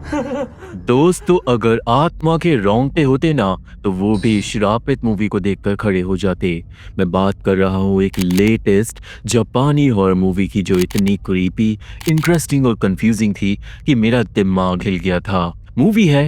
दोस्तों, अगर आत्मा के रोंगटे होते ना तो वो भी श्रापित मूवी को देखकर खड़े हो जाते। मैं बात कर रहा हूँ एक लेटेस्ट जापानी हॉरर मूवी की जो इतनी क्रीपी, इंटरेस्टिंग और कंफ्यूजिंग थी कि मेरा दिमाग हिल गया था। मूवी है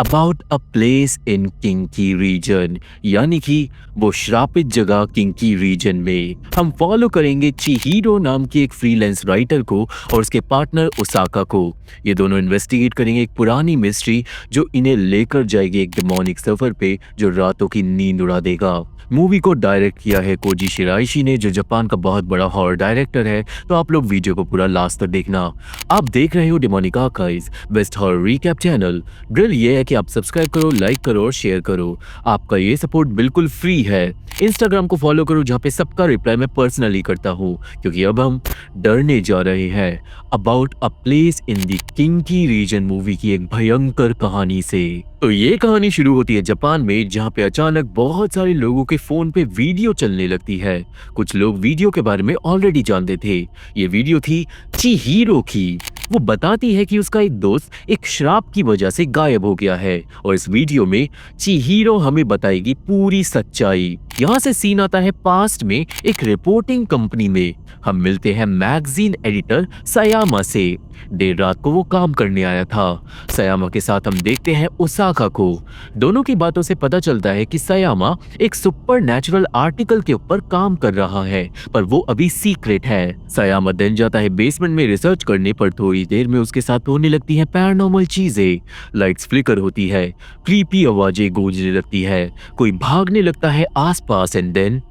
about a place in Kinki region, यानी कि वो श्रापित जगह किंकी रीजन में। हम फॉलो करेंगे चिहीरो नाम की एक फ्रीलांस राइटर को और उसके पार्टनर ओसाका को। ये दोनों इन्वेस्टिगेट करेंगे एक पुरानी मिस्ट्री जो इन्हें लेकर जाएगी एक डेमोनिक सफर पे जो रातों की नींद उड़ा देगा। मूवी को डायरेक्ट किया है koji शिराइशी ने, जो जापान का बहुत बड़ा हॉरर डायरेक्टर है। तो आप लोग वीडियो को पूरा लास्ट तक देखना। आप देख रहे हो demonic archives, best horror recap channel. Drill ये है कि आप सब्सक्राइब करो, लाइक करो और शेयर करो। आपका ये सपोर्ट बिल्कुल फ्री है। इंस्टाग्राम को फॉलो करो जहाँ पे सबका रिप्लाई मैं पर्सनली करता हूँ, क्योंकि अब हम डरने जा रहे हैं about a place in the Kinki region movie की एक भयंकर कहानी से। तो ये कहानी शुरू होती है जापान में, जहाँ पे अचानक बहुत सारे लोगों के फोन पे वीडियो चलने लगती है। कुछ लोग वीडियो के बारे में ऑलरेडी जानते थे। ये वीडियो थी चिहीरो की। वो बताती है कि उसका एक दोस्त एक श्राप की वजह से गायब हो गया है, और इस वीडियो में चिहीरो हमें बताएगी पूरी सच्चाई। यहाँ से सीन आता है पास्ट में एक रिपोर्टिंग कंपनी में। हम मिलते हैं मैगजीन एडिटर सयामा से। देर रात को वो काम करने आया था। सयामा के साथ हम देखते हैं ओसाका को। दोनों की बातों से पता चलता है कि सयामा एक सुपरनैचुरल आर्टिकल के ऊपर काम कर रहा है, पर वो अभी सीक्रेट है। सयामा दिन जाता है बेसमेंट में रिसर्च करने, पर थोड़ी देर में उसके साथ होने लगती है पैरानॉर्मल चीजें। लाइट्स फ्लिकर होती है, क्रीपी आवाजें गूंजने लगती है, कोई भागने लगता है आसपास, एंड देन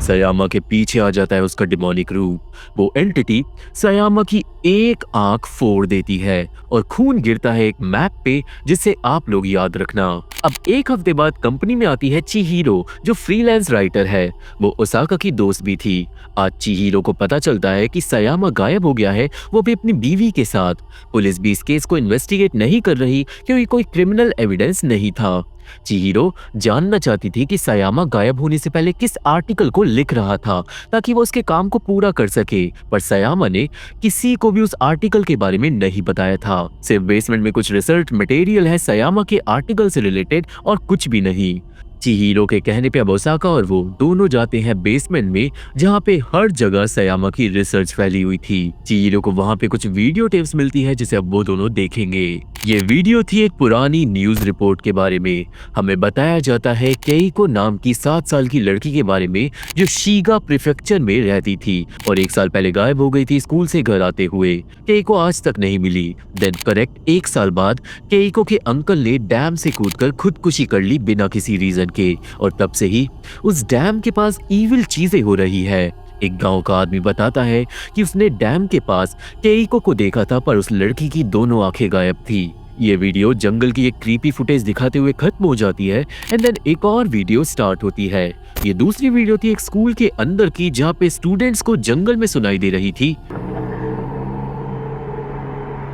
सयामा के पीछे आ जाता है उसका डिमोनिक रूप। वो एंटिटी सयामा की एक आंख फोड़ देती है और खून गिरता है एक मैप पे, जिसे आप लोग याद रखना। अब एक हफ्ते बाद कंपनी में आती है चिहीरो, जो फ्रीलांस राइटर है। वो ओसाका की दोस्त भी थी। आज चिहीरो को पता चलता है कि सयामा गायब हो गया है, वो भी अपनी बीवी के साथ। पुलिस भी इस केस को इन्वेस्टिगेट नहीं कर रही क्योंकि कोई क्रिमिनल एविडेंस नहीं था। चिहीरो जानना चाहती थी कि सयामा गायब होने से पहले किस आर्टिकल को लिख रहा था, ताकि वो उसके काम को पूरा कर सके। पर सयामा ने किसी को भी उस आर्टिकल के बारे में नहीं बताया था। सिर्फ बेसमेंट में कुछ रिसर्च मटेरियल है सयामा के आर्टिकल से रिलेटेड, और कुछ भी नहीं। चिहीरो के कहने पे अब ओसाका और वो दोनों जाते हैं बेसमेंट में, जहाँ पे हर जगह सयामा की रिसर्च फैली हुई थी। चिहीरो को वहाँ पे कुछ वीडियो टेप्स मिलती है, जिसे अब वो दोनों देखेंगे। ये वीडियो थी एक पुरानी न्यूज रिपोर्ट के बारे में। हमें बताया जाता है केइको नाम की 7 साल की लड़की के बारे में, जो शीगा प्रीफेक्चर में रहती थी और 1 साल पहले गायब हो गई थी स्कूल से घर आते हुए। केइको आज तक नहीं मिली। देन करेक्ट 1 साल बाद केइको के अंकल ने डैम से कूदकर खुदकुशी कर ली बिना किसी रीजन के, और तब से ही उस डैम के पास इविल चीजें हो रही है। एक गांव का आदमी बताता है कि उसने डैम के पास केइको को देखा था, पर उस लड़की की दोनों आंखें गायब थी। ये वीडियो जंगल की एक क्रीपी फुटेज दिखाते हुए खत्म हो जाती है, एंड देन एक और वीडियो स्टार्ट होती है। ये दूसरी वीडियो थी एक स्कूल के अंदर की, जहाँ पे स्टूडेंट्स को जंगल में सुनाई दे रही थी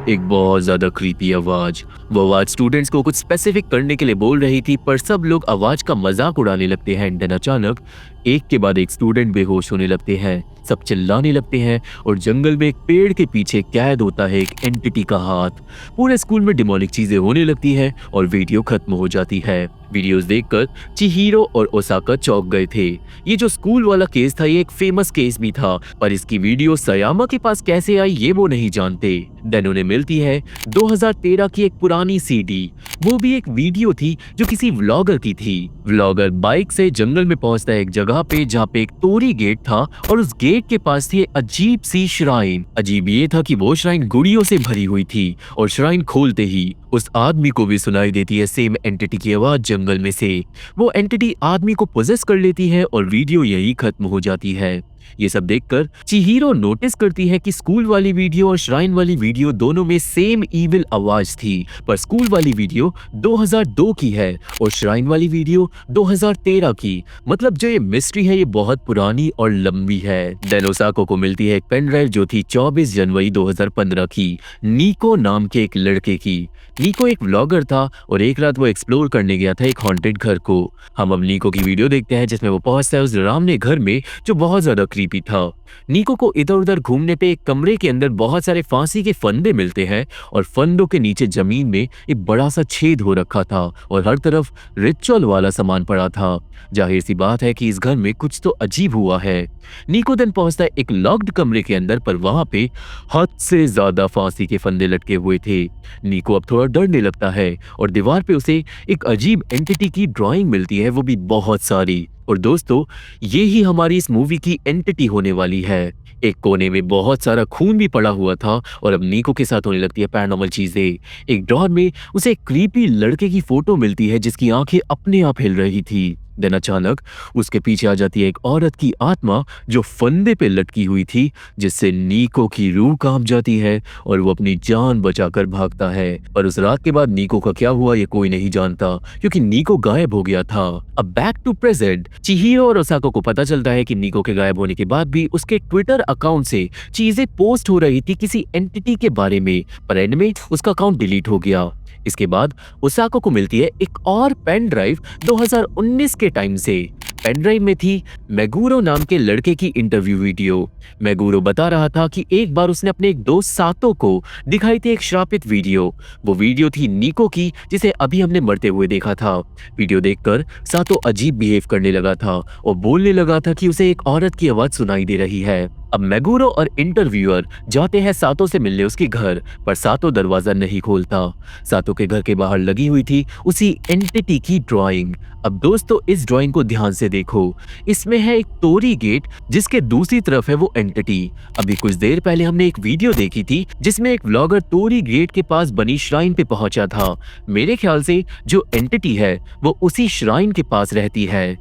एक बहुत ज्यादा क्रीपी आवाज। वो आवाज स्टूडेंट्स को कुछ स्पेसिफिक करने के लिए बोल रही थी, पर सब लोग आवाज का मजाक उड़ाने लगते हैं। एंड देन अचानक एक के बाद एक स्टूडेंट बेहोश होने लगते हैं, सब चिल्लाने लगते हैं, और जंगल में एक पेड़ के पीछे कैद होता है एक एंटिटी का हाथ। पूरे स्कूल में डिमोनिक चीजें होने लगती है और वीडियो खत्म हो जाती है। वीडियोस देखकर चिहीरो और ओसाका चौंक गए थे। ये जो स्कूल वाला केस था, ये एक फेमस केस भी था, पर इसकी वीडियो सयामा के पास कैसे आई ये वो नहीं जानते। देन उन्हें मिलती है 2013 की एक पुरानी सीडी। वो भी एक वीडियो थी जो किसी व्लॉगर की थी। व्लॉगर बाइक से जंगल में पहुंचता है एक जगह पे, जहाँ पे एक तोरी गेट था, और उस गेट के पास थी अजीब सी श्राइन। अजीब ये था कि वो श्राइन गुड़ियों से भरी हुई थी, और श्राइन खोलते ही उस आदमी को भी सुनाई देती है सेम एंटिटी की आवाज जंगल में से। वो एंटिटी आदमी को पोजेस कर लेती है और वीडियो यही खत्म हो जाती है। ये सब देखकर चिहीरो नोटिस करती है कि स्कूल वाली वीडियो और श्राइन वाली वीडियो दोनों में सेम इविल आवाज थी, पर स्कूल वाली वीडियो 2002 की है और श्राइन वाली वीडियो 2013 की। मतलब जो ये मिस्ट्री है ये बहुत पुरानी और लंबी है। देन ओसाको को मिलती है एक पेन ड्राइव जो थी 24 जनवरी 2015 की, नीको नाम के एक लड़के की। नीको एक व्लॉगर था और एक रात वो एक्सप्लोर करने गया था एक हॉन्टेड घर को। हम अब नीको की वीडियो देखते हैं जिसमें वो पहुंचता है उस डरावने घर में जो बहुत ज्यादा क्रीपी था। नीको को इधर उधर घूमने पे एक कमरे के अंदर बहुत सारे फांसी के फंदे मिलते हैं और फंदों के नीचे जमीन में एक बड़ा सा छेद हो रखा था और हर तरफ रिचुअल वाला सामान पड़ा था। जाहिर सी बात है कि इस घर में कुछ तो अजीब हुआ है। नीको दिन पहुंचता है एक लॉक्ड कमरे के अंदर, पर वहां पे हद से ज्यादा फांसी के फंदे लटके हुए थे। नीको अब थोड़ा डरने लगता है और दीवार पे उसे एक अजीब एंटिटी की ड्राइंग मिलती है, वो भी बहुत सारी। और दोस्तों, ये ही हमारी इस मूवी की एंटिटी होने वाली है। एक कोने में बहुत सारा खून भी पड़ा हुआ था और अब नीको के साथ होने लगती है पैरानॉर्मल चीजें। एक ड्रॉर में उसे एक क्रीपी लड़के की फोटो मिलती है जिसकी आंखें अपने आप हिल रही थी। देन अचानक उसके पीछे आ जाती है एक औरत की आत्मा जो फंदे पे लटकी हुई थी, जिससे नीको की रूह कांप जाती है और वो अपनी जान बचाकर भागता है। पर उस रात के बाद नीको का क्या हुआ ये कोई नहीं जानता, क्योंकि नीको गायब हो गया था। अब बैक टू प्रेजेंट, चिहिरो और ओसाको को पता चलता है कि नीको के गायब होने के बाद भी उसके ट्विटर अकाउंट से चीजें पोस्ट हो रही थी किसी एंटिटी के बारे में, पर एंड में उसका अकाउंट डिलीट हो गया। इसके बाद ओसाको को मिलती है एक और पेन ड्राइव 2019 के टाइम से। पेन ड्राइव में थी मेगुरो नाम के लड़के की इंटरव्यू वीडियो। मेगुरो बता रहा था कि एक बार उसने अपने एक दोस्त सातो को दिखाई थी एक श्रापित वीडियो। वो वीडियो थी नीको की, जिसे अभी हमने मरते हुए देखा था। वीडियो देखकर सातो अजीब बिहेव करने लगा था और बोलने लगा था कि उसे एक औरत की आवाज सुनाई दे रही है। अब मेगुरो और इंटरव्यूअर जाते हैं सातो से मिलने उसके घर, पर सातो दरवाजा नहीं खोलता। सातो के घर के बाहर लगी हुई थी उसी एंटिटी की ड्राइंग। अब दोस्तों, इस ड्राइंग को ध्यान से देखो। इसमें है एक तोरी गेट, जिसके दूसरी तरफ है वो एंटिटी। अभी कुछ देर पहले हमने एक वीडियो देखी थी जिसमें एक व्लॉगर तोरी गेट के पास बनी श्राइन पे पहुंचा था। मेरे ख्याल से जो एंटिटी है वो उसी श्राइन के पास रहती है।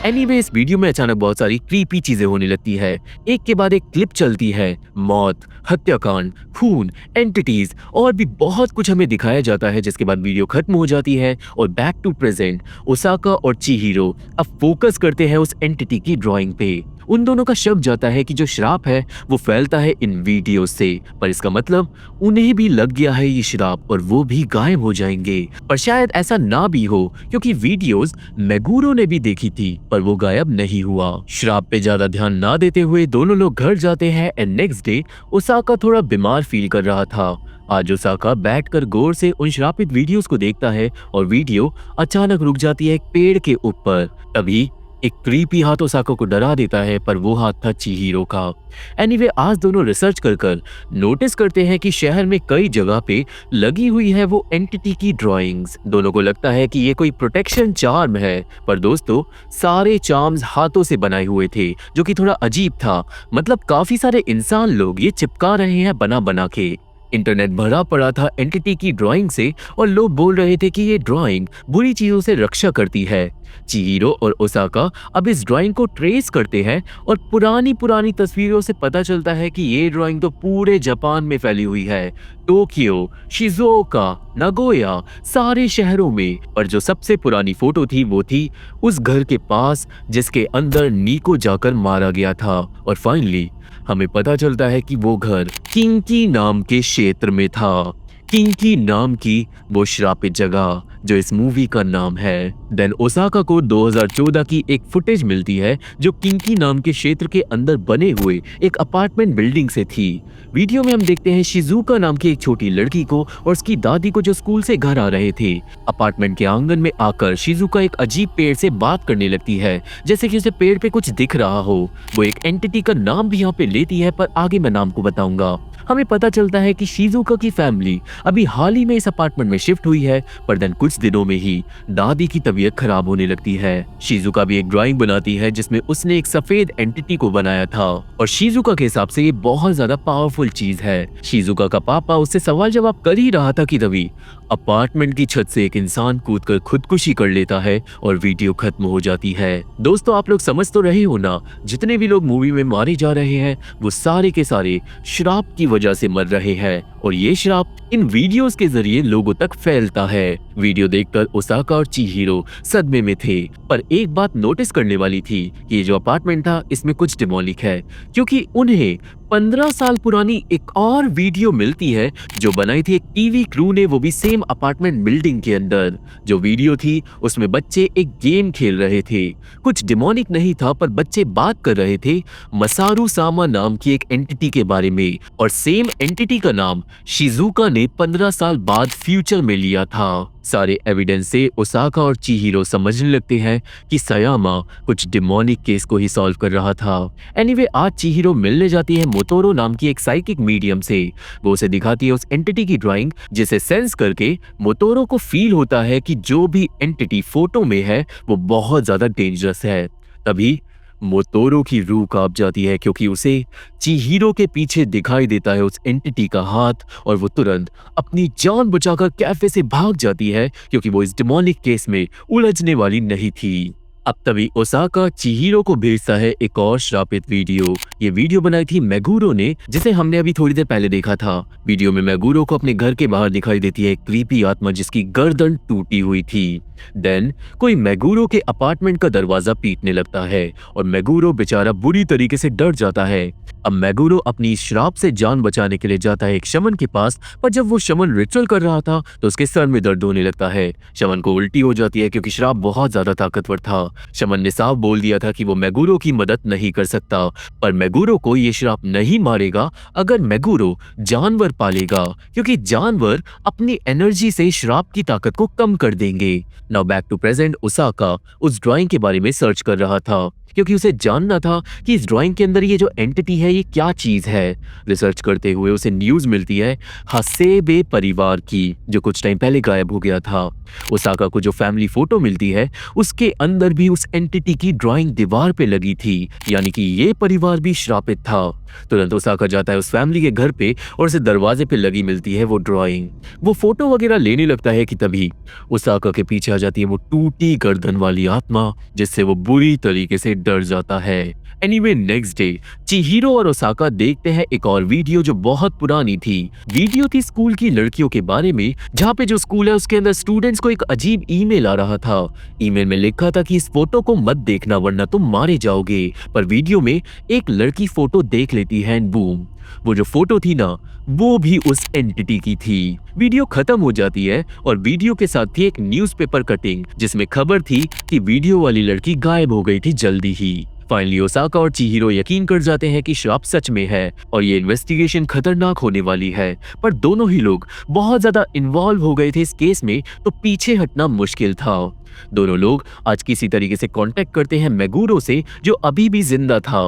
एनीवे, इस वीडियो में अचानक बहुत सारी क्रीपी चीजें होने लगती है। एक के बाद एक क्लिप चलती है। मौत, हत्याकांड, खून, एंटिटीज और भी बहुत कुछ हमें दिखाया जाता है, जिसके बाद वीडियो खत्म हो जाती है और बैक टू प्रेजेंट ओसाका और चिहिरो अब फोकस करते हैं उस एंटिटी की ड्राइंग पे। उन दोनों का शक जाता है कि जो श्राप है वो फैलता है इन वीडियो से, पर इसका मतलब उन्हें भी लग गया है ये श्राप और वो भी गायब हो जाएंगे। पर शायद ऐसा ना भी हो, क्योंकि वीडियोस मेगुरो ने भी देखी थी पर वो गायब नहीं हुआ। श्राप पे ज्यादा ध्यान ना देते हुए दोनों लोग घर जाते हैं एंड नेक्स्ट डे ओसाका थोड़ा बीमार फील कर रहा था। आज ओसाका बैठकर गौर से उन श्रापित वीडियोस को देखता है और वीडियो अचानक रुक जाती है एक पेड़ के ऊपर। तभी एक क्रीपी हाथ ओसाका को डरा देता है, पर वो हाथ था चिहिरो का। एनीवे, आज दोनों रिसर्च कर नोटिस करते हैं कि शहर में कई जगह पे लगी हुई है वो एंटिटी की ड्राइंग्स। दोनों को लगता है कि ये कोई प्रोटेक्शन चार्म है, पर दोस्तों सारे चार्म्स हाथों से बनाए हुए थे, जो कि थोड़ा अजीब था। मतलब काफी सारे इंसान लोग ये चिपका रहे हैं बना बना के। इंटरनेट भरा पड़ा था एंटिटी की ड्राइंग से और लोग बोल रहे थे कि ये ड्राइंग बुरी चीजों से रक्षा करती है। चिहिरो और ओसाका अब इस ड्राइंग को ट्रेस करते हैं और पुरानी तस्वीरों से पता चलता है कि ये ड्राइंग तो पूरे जापान में फैली हुई है। टोक्यो, शिजुओका, नागोया, सारे शहरों में। पर जो सबसे पुरानी फोटो थी वो थी उस घर के पास जिसके अंदर नीको जाकर मारा गया था। और फाइनली हमें पता चलता है कि वो घर किंकी नाम के क्षेत्र में था। किंकी नाम की वो श्रापित जगह जो इस मूवी का नाम है। देन ओसाका को 2014 की एक फुटेज मिलती है जो किंकी नाम के क्षेत्र के अंदर बने हुए एक अपार्टमेंट बिल्डिंग से थी। वीडियो में हम देखते हैं शिजुका नाम की एक छोटी लड़की को और उसकी दादी को जो स्कूल से घर आ रहे थे। अपार्टमेंट के आंगन में आकर शिजुका एक अजीब पेड़ से बात करने लगती है, जैसे कि उसे पेड़ पे कुछ दिख रहा हो। वो एक एंटिटी का नाम भी यहाँ पे लेती है, पर आगे मैं नाम को बताऊंगा। हमें पता चलता है कि शिजुका की फैमिली अभी हाल ही में इस अपार्टमेंट में शिफ्ट हुई है, पर देन कुछ दिनों में ही दादी की तबीयत खराब होने लगती है। शिजुका भी एक ड्राइंग बनाती है जिसमें उसने एक सफेद एंटिटी को बनाया था और शिजुका के हिसाब से ये बहुत ज्यादा पावरफुल चीज है। शिजुका का पापा उससे सवाल जवाब कर ही रहा था कि तभी अपार्टमेंट की छत से एक इंसान कूदकर खुदकुशी कर लेता है और वीडियो खत्म हो जाती है। दोस्तों, आप लोग समझ तो रहे हो ना, जितने भी लोग मूवी में मारे जा रहे हैं वो सारे के सारे श्राप की वजह से मर रहे हैं और ये श्राप इन वीडियोस के जरिए लोगों तक फैलता है। वीडियो देखकर ओसाका और चिहिरो सदमे में थे, पर एक बात नोटिस करने वाली थी कि ये जो अपार्टमेंट था इसमें कुछ डिमोलिक है, क्योंकि उन्हें 15 साल पुरानी एक और वीडियो मिलती है जो बनाई थी एक टीवी क्रू ने, वो भी सेम अपार्टमेंट बिल्डिंग के अंदर। जो वीडियो थी उसमें बच्चे एक गेम खेल रहे थे। कुछ डिमोनिक नहीं था, पर बच्चे बात कर रहे थे मसारू सामा नाम की एक एंटिटी के बारे में, और सेम एंटिटी का नाम शिजुका ने 15 साल बाद फ्यूचर में लिया था। सारे एविडेंस से ओसाका और चिहिरो समझने लगते हैं कि सयामा कुछ डिमोनिक केस को ही सॉल्व कर रहा था। एनीवे, आज चिहिरो मिलने जाती है मोतोरो नाम की एक साइकिक मीडियम से। वो उसे दिखाती है उस एंटिटी की ड्राइंग, जिसे सेंस करके मोतोरो को फील होता है कि जो भी एंटिटी फोटो में है वो बहुत ज्यादा डेंजरस है। तभी मोतोरो की रूह कांप जाती है, क्योंकि उसे चिहिरो के पीछे दिखाई देता है उस एंटिटी का हाथ, और वो तुरंत अपनी जान बचाकर कैफे से भाग जाती है, क्योंकि वो इस डिमोनिक केस में उलझने वाली नहीं थी। अब तभी ओसाका चिहिरो को भेजता है एक और श्रापित वीडियो। ये वीडियो बनाई थी मेगुरो ने, जिसे हमने अभी थोड़ी देर पहले देखा था। वीडियो में मेगुरो को अपने घर के बाहर दिखाई देती है एक क्रीपी आत्मा जिसकी गर्दन टूटी हुई थी। देन कोई मेगुरो के अपार्टमेंट का दरवाजा पीटने लगता है, और मेगुरो बेचारा बुरी तरीके से डर जाता है। अब मेगुरो अपनी श्राप से जान बचाने के लिए जाता है एक शमन के पास, पर जब वो शमन रिचुअल कर रहा था तो उसके सर में दर्द होने लगता है। शमन को उल्टी हो जाती है, क्योंकि श्राप बहुत ज्यादा ताकतवर था। शमन ने साफ बोल दिया था कि वो मेगुरो की मदद नहीं कर सकता, पर मेगुरो को ये श्राप नहीं मारेगा अगर मेगुरो जानवर पालेगा, क्योंकि जानवर अपनी एनर्जी से श्राप की ताकत को कम कर देंगे। Now back to present, Osaka उस ड्राइंग के बारे में सर्च कर रहा था, क्योंकि उसे जानना था कि इस ड्राइंग के अंदर ये जो एंटिटी है ये क्या चीज है। रिसर्च करते हुए उसे न्यूज मिलती है हसेबे परिवार की, जो कुछ टाइम पहले गायब हो गया था। ओसाका को जो फैमिली फोटो मिलती है उसके अंदर भी उस एंटिटी की ड्राइंग दीवार पे लगी थी, यानी कि ये परिवार भी श्रापित था। तुरंत ओसाका जाता है उस फैमिली के घर पे, और उसे दरवाजे पे लगी मिलती है वो ड्राइंग। वो फोटो वगैरह लेने लगता है कि तभी ओसाका के पीछे आ जाती है वो टूटी गर्दन वाली आत्मा, जिससे वो बुरी तरीके से डर जाता है। एनीवे, नेक्स्ट डे चिहिरो और ओसाका देखते हैं एक और वीडियो जो बहुत पुरानी थी। वीडियो थी स्कूल की लड़कियों के बारे में, जहाँ पे जो स्कूल है उसके अंदर स्टूडेंट्स को एक अजीब ईमेल आ रहा था। ईमेल में लिखा था कि इस फोटो को मत देखना वरना तुम मारे जाओगे। पर वीडियो में एक लड़की फोटो देख लेती है एंड बूम, वो जो फोटो थी ना वो भी उस एंटिटी की थी। वीडियो खत्म हो जाती है और वीडियो के साथ थी एक न्यूज़पेपर कटिंग, जिसमें खबर थी कि वीडियो वाली लड़की गायब हो गई थी जल्दी ही। फाइनली ओसाका और चिहिरो यकीन कर जाते हैं कि श्राप सच में है और ये इन्वेस्टिगेशन खतरनाक होने वाली है, पर दोनों ही लोग बहुत ज्यादा इन्वॉल्व हो गए थे इस केस में, तो पीछे हटना मुश्किल था। दोनों लोग आज किसी तरीके से कांटेक्ट करते हैं मेगुरो से, जो अभी भी जिंदा था।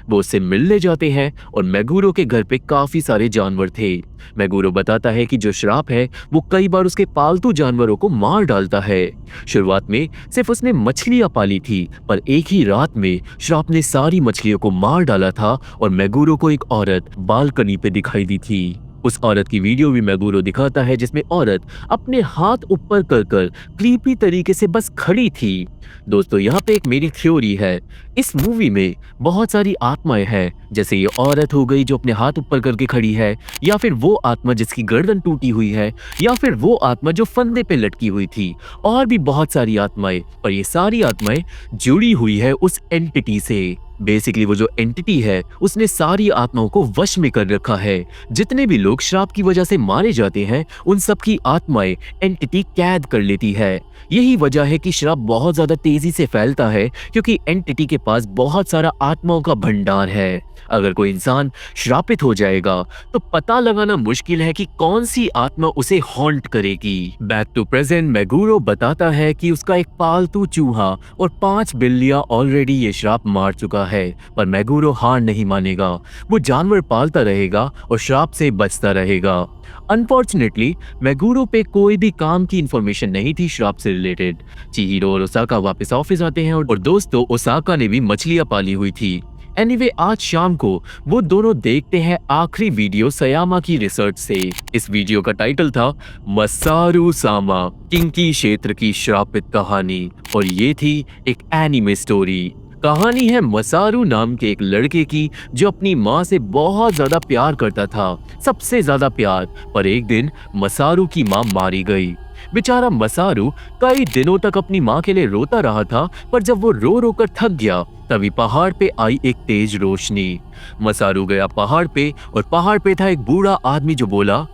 वो उससे मिलने जाते हैं और मेगुरो के घर पे काफी सारे जानवर थे। मेगुरो बताता है कि जो श्राप है वो कई बार उसके पालतू जानवरों को मार डालता है। शुरुआत में सिर्फ उसने मछलियां पाली थी, पर एक ही रात में श्राप ने सारी मछलियों को मार डाला था और मेगुरो को एक औरत बालकनी पे दिखाई दी थी। उस औरत की वीडियो भी मेगुरो दिखाता है, जिसमें औरत अपने हाथ ऊपर कर कर क्रीपी तरीके से बस खड़ी थी। दोस्तों, यहाँ पे एक मेरी थ्योरी है, इस मूवी में बहुत सारी आत्माएं हैं, जैसे ये औरत हो गई जो अपने हाथ ऊपर करके खड़ी है, या फिर वो आत्मा जिसकी गर्दन टूटी हुई है, या फिर वो आत्मा जो फंदे पे लटकी हुई थी, और भी बहुत सारी आत्माएं। पर ये सारी आत्माएं जुड़ी हुई है उस एंटिटी से। बेसिकली वो जो एंटिटी है उसने सारी आत्माओं को वश में कर रखा है। जितने भी लोग श्राप की वजह से मारे जाते हैं उन सब की आत्माएं एंटिटी कैद कर लेती है। यही वजह है कि श्राप बहुत ज्यादा तेजी से फैलता है, क्योंकि एंटिटी के पास बहुत सारा आत्माओं का भंडार है। अगर कोई इंसान श्रापित हो जाएगा तो पता लगाना मुश्किल है कि कौन सी आत्मा उसे हॉन्ट करेगी। बैक टू प्रेजेंट, मेगुरो बताता है कि उसका एक पालतू चूहा और 5 बिल्लियां ऑलरेडी ये श्राप मार चुका है, पर मेगुरो हार नहीं मानेगा। वो जानवर पालता रहेगा और श्राप से बचता रहेगा। अनफॉर्चुनेटली मेगुरो पे कोई भी काम की इंफॉर्मेशन नहीं थी श्राप से रिलेटेड। चिहिरो और ओसाका वापस ऑफिस आते हैं और दोस्तों ओसाका ने भी मछलियां पाली हुई थी। एनीवे, आज शाम को वो दोनों देखते हैं आखिरी वीडियो सयामा की रिसर्च से। इस वीडियो का टाइटल था मसारू सामा, किंकी क्षेत्र की श्रापित कहानी, और ये थी एक एनिमे स्टोरी। कहानी है मसारू नाम के एक लड़के की जो अपनी माँ से बहुत ज्यादा प्यार करता था, सबसे ज्यादा प्यार। पर एक दिन मसारू की माँ मारी गई। बेचारा मसारू कई दिनों तक अपनी माँ के लिए रोता रहा था, पर जब वो रो रो कर थक गया तभी पहाड़ पे आई एक तेज रोशनी। मसारू गया पहाड़ पे और पहाड़ पे था एक बूढ़ा आदमी जो बोला,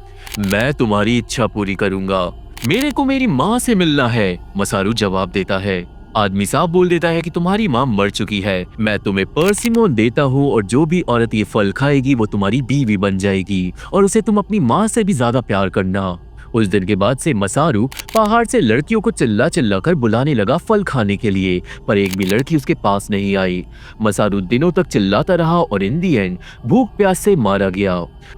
मैं तुम्हारी इच्छा पूरी करूंगा, मेरे को मेरी माँ से मिलना है। मसारू जवाब देता है। आदमी साहब बोल देता है कि तुम्हारी माँ मर चुकी है, मैं तुम्हें परसिमोन देता हूँ और जो भी औरत ये फल खाएगी वो तुम्हारी बीवी बन जाएगी और उसे तुम अपनी माँ से भी ज्यादा प्यार करना। उस दिन के बाद से मसारू पहाड़ से लड़कियों को चिल्ला चिल्ला कर बुलाने लगा फल खाने के लिए, पर एक भी लड़की उसके पास नहीं आई। मसारू दिनों तक चिल्लाता रहा और इन दी एंड भूख प्यास से मारा गया।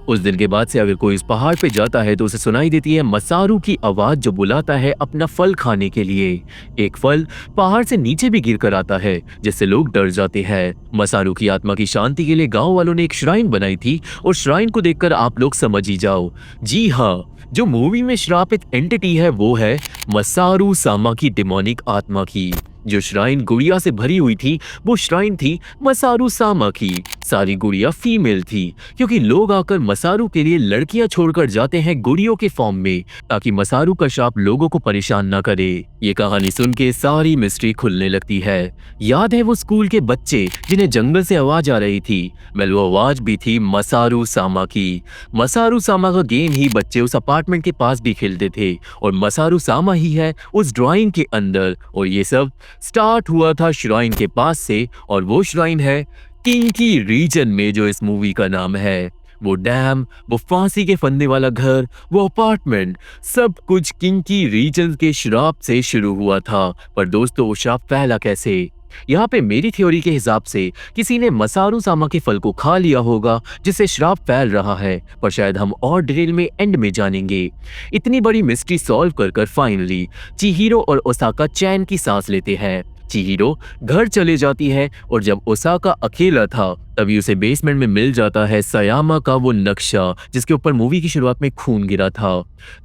उस दिन के बाद से अगर कोई इस पहाड़ पे जाता है तो उसे सुनाई देती है मसारू की आवाज जो बुलाता है अपना फल खाने के लिए। एक फल पहाड़ से नीचे भी गिर कर आता है जिससे लोग डर जाते हैं। मसारू की आत्मा की शांति के लिए गांव वालों ने एक श्राइन बनाई थी और श्राइन को देखकर आप लोग समझ ही जाओ, जी हाँ, जो मूवी में श्रापित एंटिटी है वो है मसारू सामा की डिमोनिक आत्मा की। जो श्राइन गुड़िया से भरी हुई थी वो श्राइन थी मसारू सामा की। सारी गुड़िया फीमेल थी क्योंकि लोग आकर मसारू के लिए लड़कियां छोड़कर जाते हैं गुड़ियों के फॉर्म में ताकि मसारू का श्राप लोगों को परेशान न करे। ये कहानी सुन के सारी मिस्ट्री खुलने लगती है। याद है वो स्कूल के बच्चे जिन्हें जंगल से आवाज आ रही थी, वेल वो आवाज भी थी मसारू सामा की। मसारू सामा का गेम ही बच्चे उस अपार्टमेंट के पास भी खेलते थे और मसारू सामा ही है उस ड्राइंग के अंदर। और ये सब स्टार्ट हुआ था श्राइन के पास से और वो श्राइन है किंकी रीजन में जो इस मूवी का नाम है। वो डैम, वो फांसी के फंदे वाला घर, वो अपार्टमेंट, सब कुछ किंकी रीजन के श्राप से शुरू हुआ था। पर दोस्तों वो श्राप फैला कैसे? यहाँ पे मेरी थ्योरी के हिसाब से किसी ने मसारू सामा के फल को खा लिया होगा जिससे श्राप फैल रहा है, पर शायद हम और डिटेल में एंड में जानेंगे। इतनी बड़ी मिस्ट्री सॉल्व कर कर फाइनली चिहिरो और ओसाका चैन की सांस लेते हैं। चिहिरो घर चले जाती है और जब ओसाका अकेला था तभी उसे बेसमेंट में मिल जाता है सयामा का वो नक्शा जिसके ऊपर मूवी की शुरुआत में खून गिरा था।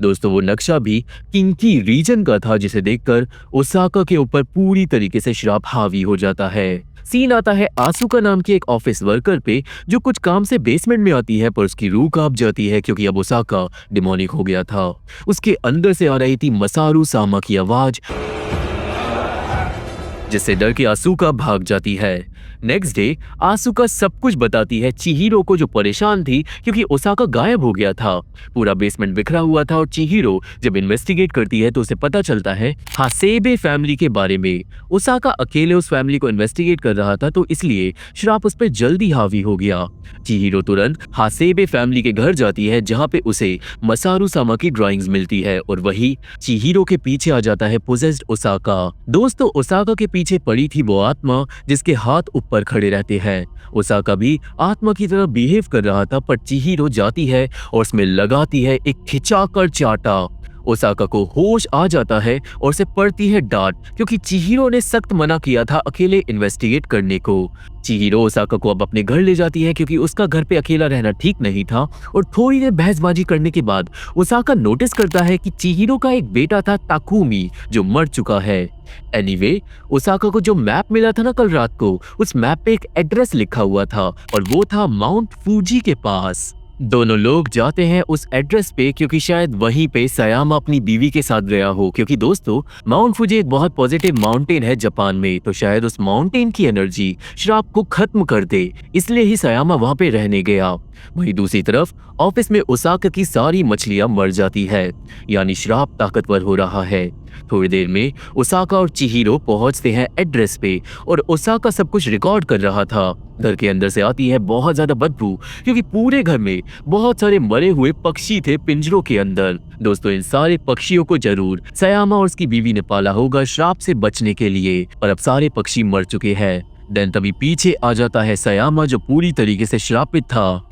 दोस्तों वो नक्शा भी किंकी रीजन का था जिसे देखकर ओसाका के ऊपर पूरी तरीके से श्राप हावी हो जाता है। सीन आता है आसुका नाम की एक ऑफिस वर्कर पे जो कुछ काम से बेसमेंट में आती है पर उसकी रूह कांप जाती है क्योंकि अब ओसाका डिमोनिक हो गया था। उसके अंदर से आ रही थी मसारू सामा की आवाज जिससे डर के आसुका भाग जाती है। नेक्स्ट डे आसुका सब कुछ बताती है चिहिरो को जो परेशान थी क्योंकि ओसाका गायब हो गया था। पूरा बेसमेंट बिखरा हुआ था और चिहिरो जब इन्वेस्टिगेट करती है तो उसे पता चलता है हासेबे फैमिली के बारे में। ओसाका अकेले उस फैमिली को इन्वेस्टिगेट कर रहा था तो इसलिए श्राप उस पर जल्दी हावी हो गया। चिहिरो तुरंत हासेबे फैमिली के घर जाती है जहाँ पे उसे मसारू सामा की ड्राइंग्स मिलती है और वही चिहिरो के पीछे आ जाता है पोजेस्ड ओसाका। दोस्तों ओसाका के पीछे पड़ी थी वो आत्मा जिसके हाथ ऊपर खड़े रहते हैं। ओसाका भी आत्मा की तरह बिहेव कर रहा था पर चिहिरो जाती है और उसमें लगाती है एक खिंचाकर चाटा। ओसाका को होश आ जाता है और उसे पड़ती है डांट क्योंकि चिहिरो ने सख्त मना किया था अकेले इन्वेस्टिगेट करने को। चिहिरो ओसाका को अब अपने घर ले जाती है क्योंकि उसका घर पे अकेला रहना ठीक नहीं था और थोड़ी देर बहसबाजी करने के बाद ओसाका नोटिस करता है कि चिहिरो का एक बेटा था ताकुमी जो मर चुका है। एनीवे ओसाका को जो मैप मिला था ना कल रात को, उस मैप पे एक एड्रेस लिखा हुआ था और वो था माउंट फूजी के पास। दोनों लोग जाते हैं उस एड्रेस पे क्योंकि शायद वहीं पे सयामा अपनी बीवी के साथ गया हो क्योंकि दोस्तों माउंट फूजी एक बहुत पॉजिटिव माउंटेन है जापान में, तो शायद उस माउंटेन की एनर्जी श्राप को खत्म कर दे, इसलिए ही सयामा वहां पे रहने गया। वहीं दूसरी तरफ ऑफिस में ओसाका की सारी मछलियां मर जाती है, यानी श्राप ताकतवर हो रहा है। थोड़ी देर में ओसाका और चिहिरो पहुंचते हैं एड्रेस पे और ओसाका सब कुछ रिकॉर्ड कर रहा था। घर के अंदर से आती है बहुत ज्यादा बदबू क्योंकि पूरे घर में बहुत सारे मरे हुए पक्षी थे पिंजरों के अंदर। दोस्तों इन सारे पक्षियों को जरूर सयामा और उसकी बीवी ने पाला होगा श्राप से बचने के लिए, पर अब सारे पक्षी मर चुके हैं। देन तभी पीछे आ जाता है सयामा जो पूरी तरीके से श्रापित था।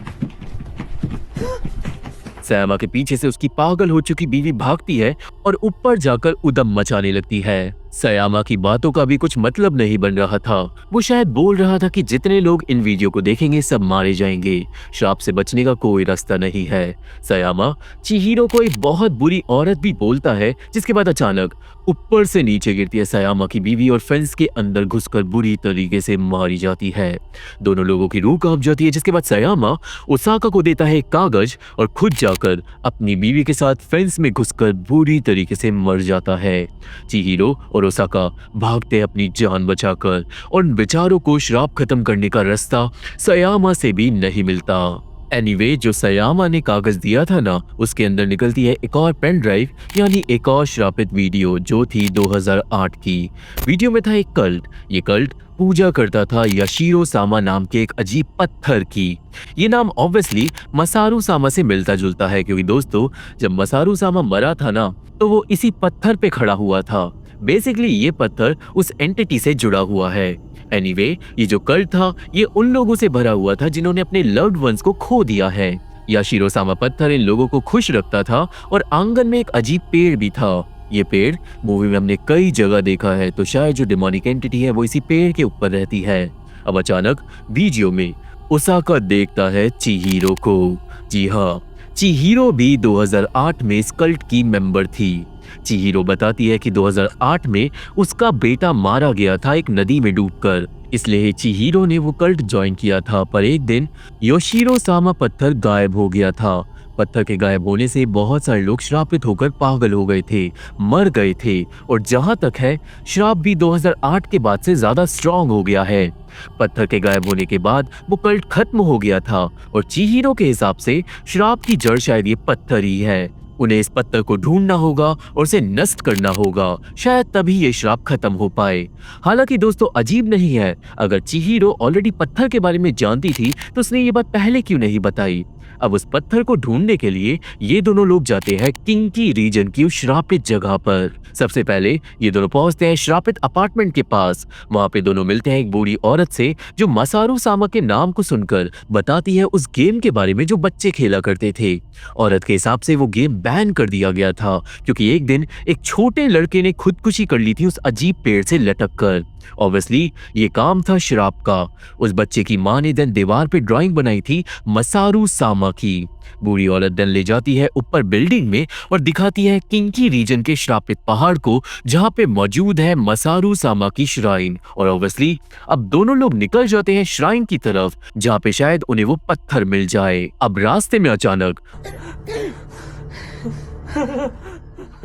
सयामा के पीछे से उसकी पागल हो चुकी बीवी भागती है और ऊपर जाकर उदम मचाने लगती है। सयामा की बातों का भी कुछ मतलब नहीं बन रहा था। वो शायद बोल रहा था कि जितने लोग इन वीडियो को देखेंगे सब मारे जाएंगे, श्राप से बचने का कोई रास्ता नहीं है। सयामा चिहिरो को एक बहुत बुरी औरत भी बोलता है, जिसके बाद अचानक ऊपर से नीचे गिरती है सयामा की बीवी और फेंस के अंदर घुसकर बुरी तरीके से मारी जाती है। दोनों लोगों की रूह कांप जाती है, जिसके बाद सयामा ओसाका को देता है एक कागज और खुद जाकर अपनी बीवी के साथ फेंस में घुसकर बुरी तरीके से मर जाता है। चिहिरो और ओसाका भागते अपनी जान बचाकर और उन बेचारों को श्राप खत्म करने का रास्ता सयामा से भी नहीं मिलता। एनीवे जो सयामा ने कागज दिया था ना, उसके अंदर निकलती है एक और पेन ड्राइव, यानी एक और श्रापित वीडियो जो थी 2008 की। वीडियो में था एक कल्ट। ये कल्ट पूजा करता था याशिरो सामा नाम के एक अजीब पत्थर की। ये नाम ऑब्वियसली मसारू सामा से मिलता जुलता है, क्योंकि दोस्तों जब मसारू सामा मरा था ना, तो वो इसी पत्थर पे खड़ा हुआ था। बेसिकली ये पत्थर उस एंटिटी से जुड़ा हुआ है। एनीवे ये जो कल्ट था ये उन लोगों से भरा हुआ था जिन्होंने अपने लव्ड वंस को खो दिया है। याशिरो सामा पत्थर इन लोगों को खुश रखता था और आंगन में एक अजीब पेड़ भी था। ये पेड़ मूवी में हमने कई जगह देखा है, तो शायद जो डिमोनिक एंटिटी है वो इसी पेड़ के ऊपर रहती है। अब अचानक वीडियो में ओसाका देखता है चिहिरो को। जी हाँ, चिहिरो भी 2008 में इस कल्ट की मेंबर थी। चिहिरो बताती है कि 2008 में उसका बेटा मारा गया था एक नदी में डूबकर, इसलिए चिहिरो ने वो कल्ट ज्वाइन किया था। पर एक दिन योशिरो सामा पत्थर गायब हो गया था। पत्थर के गायब होने से बहुत सारे लोग श्रापित होकर पागल हो गए थे, मर गए थे, और जहां तक है श्राप भी 2008 के बाद से ज्यादा स्ट्रांग हो गया है। पत्थर के गायब होने के बाद वो कल्ट खत्म हो गया था और चिहिरो के हिसाब से श्राप की जड़ शायद ये पत्थर ही है। उन्हें इस पत्थर को ढूंढना होगा और उसे नष्ट करना होगा, शायद तभी ये श्राप खत्म हो पाए। हालांकि दोस्तों अजीब नहीं है, अगर चिहिरो ऑलरेडी पत्थर के बारे में जानती थी तो उसने ये बात पहले क्यों नहीं बताई। अब उस पत्थर को ढूंढने के लिए ये दोनों लोग जाते हैं किंकी रीजन की उस श्रापित जगह पर। सबसे पहले ये दोनों पहुंचते हैं श्रापित अपार्टमेंट के पास। वहां पे दोनों मिलते हैं एक बूढ़ी औरत से जो मसारू सामा के नाम को सुनकर बताती है उस गेम के बारे में जो बच्चे खेला करते थे। औरत के हिसाब से वो गेम बैन कर दिया गया था क्योंकि एक दिन एक छोटे लड़के ने खुदकुशी कर ली थी उस अजीब पेड़ से लटक कर। ऑब्वियसली ये काम था श्राप का। उस बच्चे की मां ने देन दीवार पे ड्राइंग बनाई थी मसारू सामा की। बूढ़ी औरत देन ले जाती है ऊपर बिल्डिंग में और दिखाती है किंकी रीजन के श्रापित पहाड़ को, जहां पे मौजूद है मसारू सामा की श्राइन। और ऑब्वियसली अब दोनों लोग निकल जाते हैं श्राइन की तरफ, जहां पे शायद उन्हें वो पत्थर मिल जाए। अब रास्ते में अचानक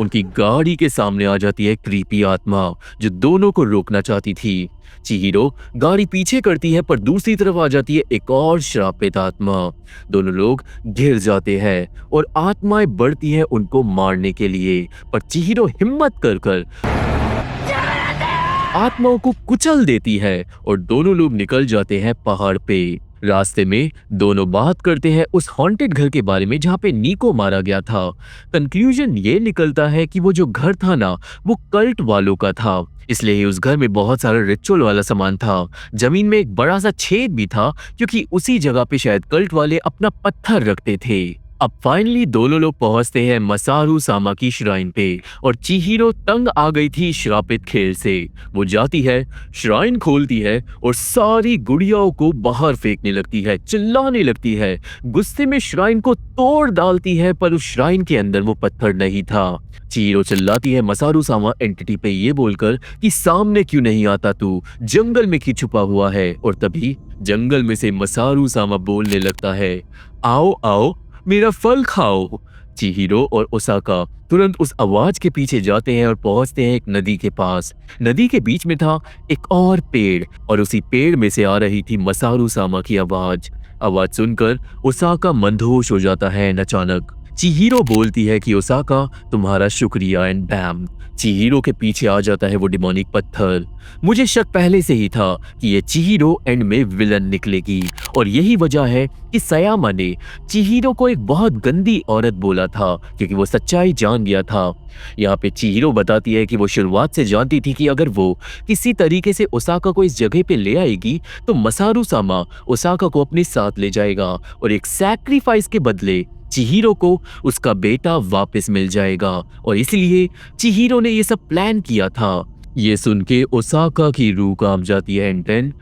उनकी गाड़ी के सामने आ जाती है क्रीपी आत्मा जो दोनों को रोकना चाहती थी। चिहिरो गाड़ी पीछे करती है पर दूसरी तरफ आ जाती है एक और श्रापित आत्मा। दोनों लोग घिर जाते हैं और आत्माएं बढ़ती हैं उनको मारने के लिए, पर चिहिरो हिम्मत कर आत्माओं को कुचल देती है और दोनों लोग निकल जाते हैं पहाड़ पे। रास्ते में दोनों बात करते हैं उस हॉन्टेड घर के बारे में जहाँ पे नीको मारा गया था। कंक्लूजन ये निकलता है कि वो जो घर था ना वो कल्ट वालों का था, इसलिए उस घर में बहुत सारा रिचुअल वाला सामान था। जमीन में एक बड़ा सा छेद भी था क्योंकि उसी जगह पे शायद कल्ट वाले अपना पत्थर रखते थे। अब फाइनली दोनों लोग पहुंचते हैं मसारू सामा की श्राइन पे और चिहिरो तंग आ गई थी श्रापित खेल से। वो जाती है, श्राइन खोलती है और सारी गुड़ियाओं को बाहर फेंकने लगती है, चिल्लाने लगती है, गुस्से में श्राइन को तोड़ डालती है, पर उस श्राइन के अंदर वो पत्थर नहीं था। चिहिरो चिल्लाती है मसारू सामा एंटिटी पे ये बोलकर कि सामने क्यों नहीं आता तू, जंगल में क्यों छुपा हुआ है। और तभी जंगल में से मसारू सामा बोलने लगता है, आओ आओ मेरा फल खाओ। चिहिरो और ओसाका तुरंत उस आवाज के पीछे जाते हैं और पहुंचते हैं एक नदी के पास। नदी के बीच में था एक और पेड़ और उसी पेड़ में से आ रही थी मसारू सामा की आवाज। आवाज सुनकर ओसाका मंदहोश हो जाता है। अचानक चिहिरो बोलती है कि ओसाका तुम्हारा शुक्रिया, एंड बैम चिहिरो के पीछे आ जाता है वो डिमोनिक पत्थर। मुझे शक पहले से ही था कि ये चिहिरो एंड में विलन निकलेगी और यही वजह है कि सयामा ने चिहिरो को एक बहुत गंदी औरत बोला था क्योंकि वो सच्चाई जान गया था। यहाँ पे चिहिरो बताती है कि वो शुरुआत से जानती थी कि अगर वो किसी तरीके से ओसाका को इस जगह पे ले आएगी तो मसारू सामा ओसाका को अपने साथ ले जाएगा और एक सैक्रिफाइस के बदले चिहिरो को उसका बेटा वापस मिल जाएगा। और इसलिए चिहिरो ने ये सब प्लान किया था। ये सुन के ओसाका की रूह कांप जाती है एंटन।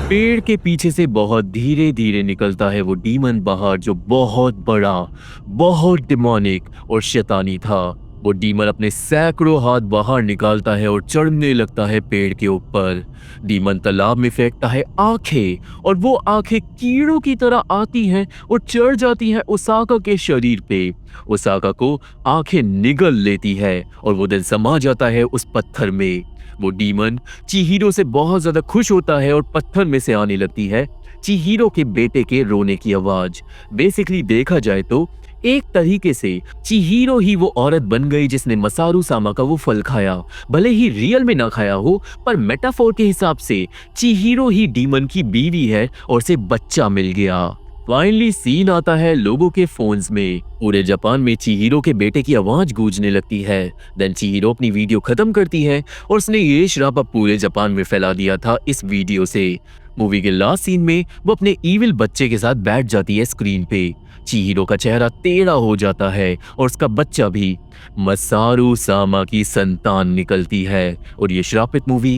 पेड़ के पीछे से बहुत धीरे धीरे निकलता है वो डीमन बाहर, जो बहुत बड़ा, बहुत डिमोनिक और शैतानी था। वो डीमन अपने सैकड़ों हाथ बाहर निकालता है और चढ़ने लगता है पेड़ के ऊपर। डीमन तालाब में फेंकता है आंखें, और वो आंखें कीड़ों की तरह आती हैं और चढ़ जाती हैं ओसाका के शरीर पे। ओसाका को आंखें निगल लेती है और वो दिल समा जाता है उस पत्थर में। वो डीमन चिहिरो से बहुत ज्यादा खुश होता है और पत्थर में से आने लगती है चिहिरो के बेटे के रोने की आवाज। बेसिकली देखा जाए तो एक तरीके से चिहिरो ही वो औरत बन गई जिसने मसारू सामा का वो फल खाया। भले ही रियल में ना खाया हो, पर मेटाफोर के हिसाब से चिहिरो ही डीमन की बीवी है और उसे बच्चा मिल गया। फाइनली सीन आता है लोगों के फोन्स में। पूरे जापान में चिहिरो के बेटे की आवाज गूंजने लगती है। देन चिहिरो अपनी वीडियो खत्म करती है और उसने ये श्राप अब पूरे जापान में फैला दिया था इस वीडियो से। मूवी के लास्ट सीन में वो अपने ईविल बच्चे के साथ बैठ जाती है स्क्रीन पे। चिहिरो का चेहरा टेढ़ा हो जाता है और उसका बच्चा भी। मसारू सामा की संतान निकलती है और ये श्रापित मूवी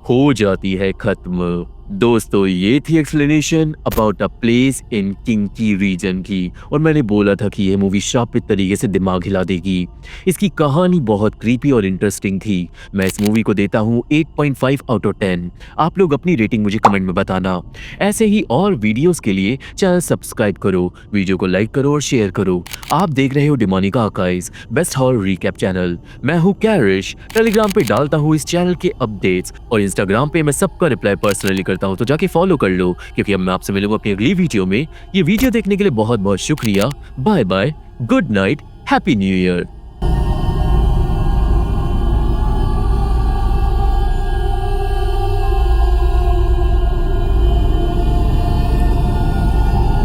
हो जाती है खत्म। दोस्तों, ये थी explanation about a place in Kinki region की, और मैंने बोला था कि ये मूवी श्रापित तरीके से दिमाग हिला देगी। इसकी कहानी बहुत क्रीपी और इंटरेस्टिंग थी। मैं इस मूवी को देता हूँ 8.5 आउट ऑफ 10। आप लोग अपनी रेटिंग मुझे कमेंट में बताना। ऐसे ही और वीडियोस के लिए चैनल सब्सक्राइब करो, वीडियो को लाइक करो और शेयर करो। आप देख रहे हो demonic archives, best horror recap channel. मैं हूँ कैरिश। टेलीग्राम पे डालता हूँ इस चैनल के अपडेट्स, और इंस्टाग्राम पे मैं सबका रिप्लाई पर्सनली करता हूँ, तो जाके फॉलो कर लो, क्योंकि अब मैं आपसे मिलूंगा अपनी अगली वीडियो में। ये वीडियो देखने के लिए बहुत बहुत शुक्रिया। Bye bye, good night, happy new year.